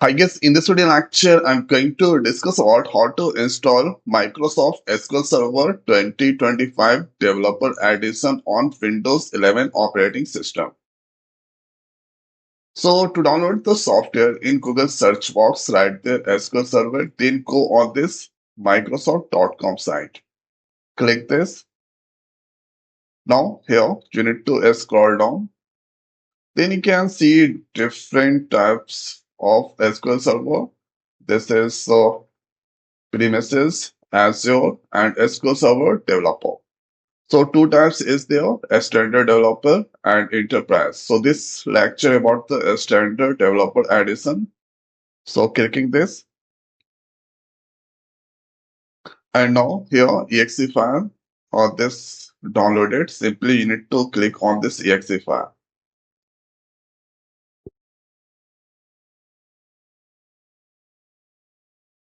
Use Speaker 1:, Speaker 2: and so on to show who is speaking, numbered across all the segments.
Speaker 1: I guess in this video lecture, I'm going to discuss about how to install Microsoft SQL Server 2025 Developer Edition on Windows 11 operating system. So to download the software in Google search box, write there SQL Server, then go on this Microsoft.com site. Click this. Now here you need to scroll down. Then you can see different types of SQL Server. This is premises, Azure, and SQL Server developer. So two types is there, a standard developer and enterprise. So this lecture about the standard developer edition. So clicking this, and now here exe file or this downloaded. Simply you need to click on this exe file.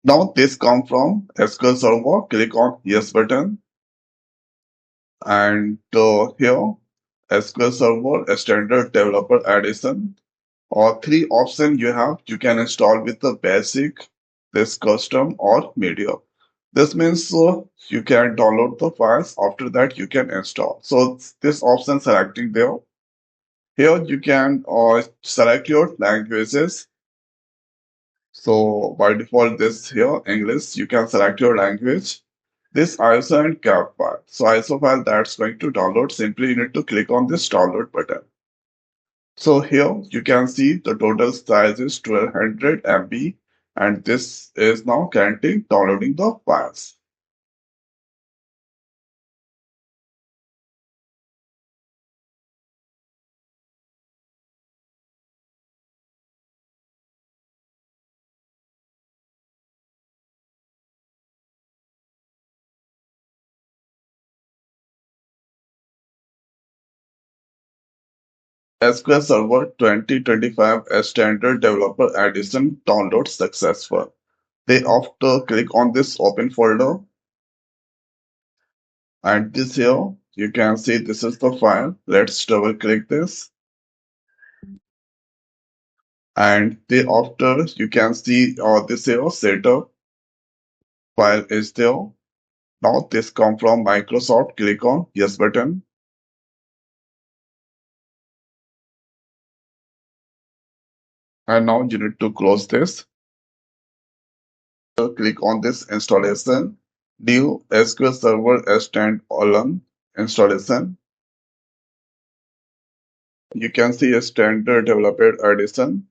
Speaker 1: Now this come from SQL Server. Click on yes button, and here SQL Server a standard developer edition. Or three options you have. You can install with the basic, this custom or media. This means you can download the files. After that, you can install. So this option selecting there. Here you can select your languages. So by default, this here English. You can select your language. This ISO and cap file. So ISO file that's going to download. Simply you need to click on this download button. So here you can see the total size is 1200 MB and this is now currently downloading the files. SQL Server 2025 a standard developer edition download successful. They after click on this open folder and this here you can see this is the file. Let's double click this and they after you can see this here setup file is there. Now this come from Microsoft. Click on yes button. And now you need to close this. So click on this installation. New SQL Server standalone installation. You can see a standard developer edition.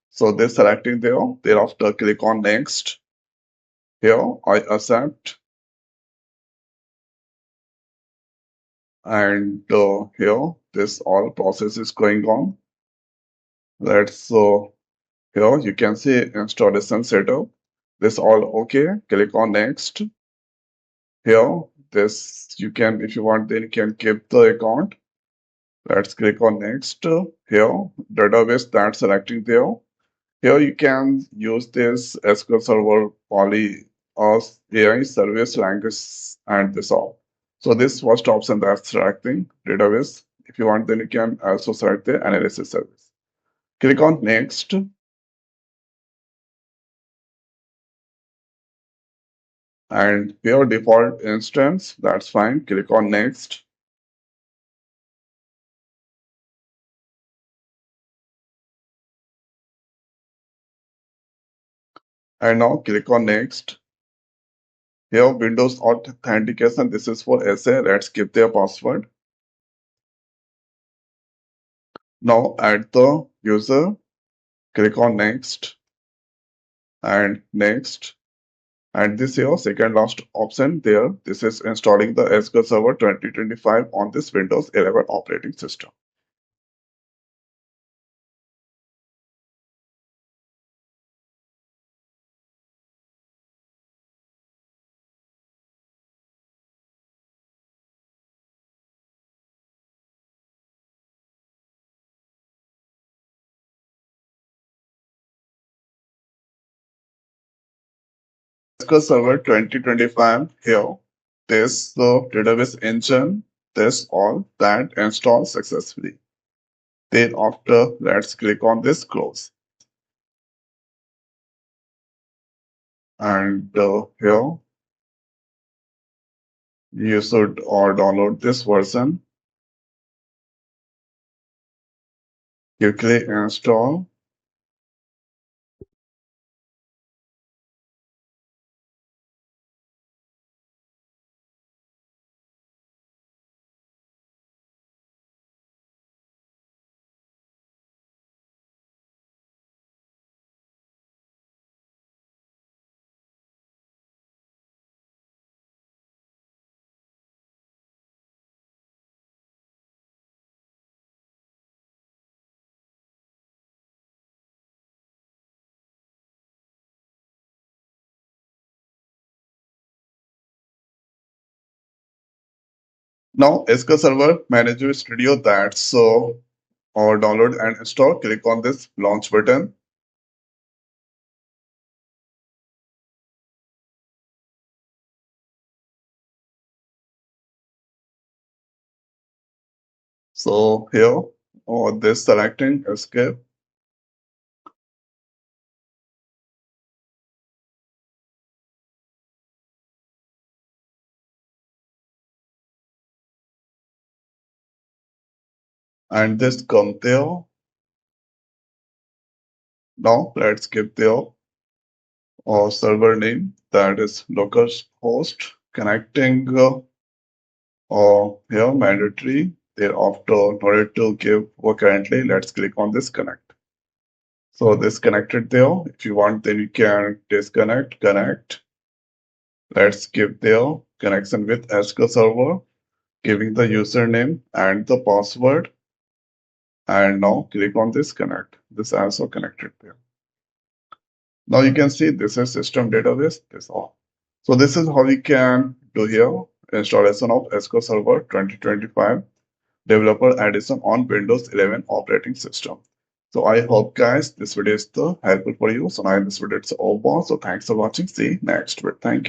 Speaker 1: So this selecting there. Thereafter click on next. Here I accept. And here this all process is going on. Let's here you can see installation setup. This all okay. Click on next. Here this you can if you want then you can keep the account. Let's click on next. Here database that's selecting there. Here you can use this SQL Server Poly or AI service language and this all. So this first option that's selecting database. If you want then you can also select the analysis service. Click on next. And here default instance that's fine. Click on next. And now click on next. Here Windows authentication. This is for SA. Let's give their password. Now add the user. Click on next and next. And this here second last option there. This is installing the SQL Server 2025 on this Windows 11 operating system. SQL Server 2025 here. This database engine. This all that installed successfully. Then after let's click on this close. And here you should download this version, quickly install. Now SQL Server Manager Studio, that's or download and install. Click on this launch button. So here, this selecting escape, and this come there. Now let's give there server name, that is localhost. Connecting here mandatory. Thereafter, in order to give currently, let's click on this connect. So this connected there. If you want, then you can disconnect, connect. Let's give their connection with SQL Server, giving the username and the password. And now click on this connect. This also connected there. Now you can see this is system database, this all. So this is how we can do here installation of SQL Server 2025 Developer Edition on Windows 11 operating system. So I hope guys this video is helpful for you. So now this video is over. So thanks for watching. See you next video. Thank you.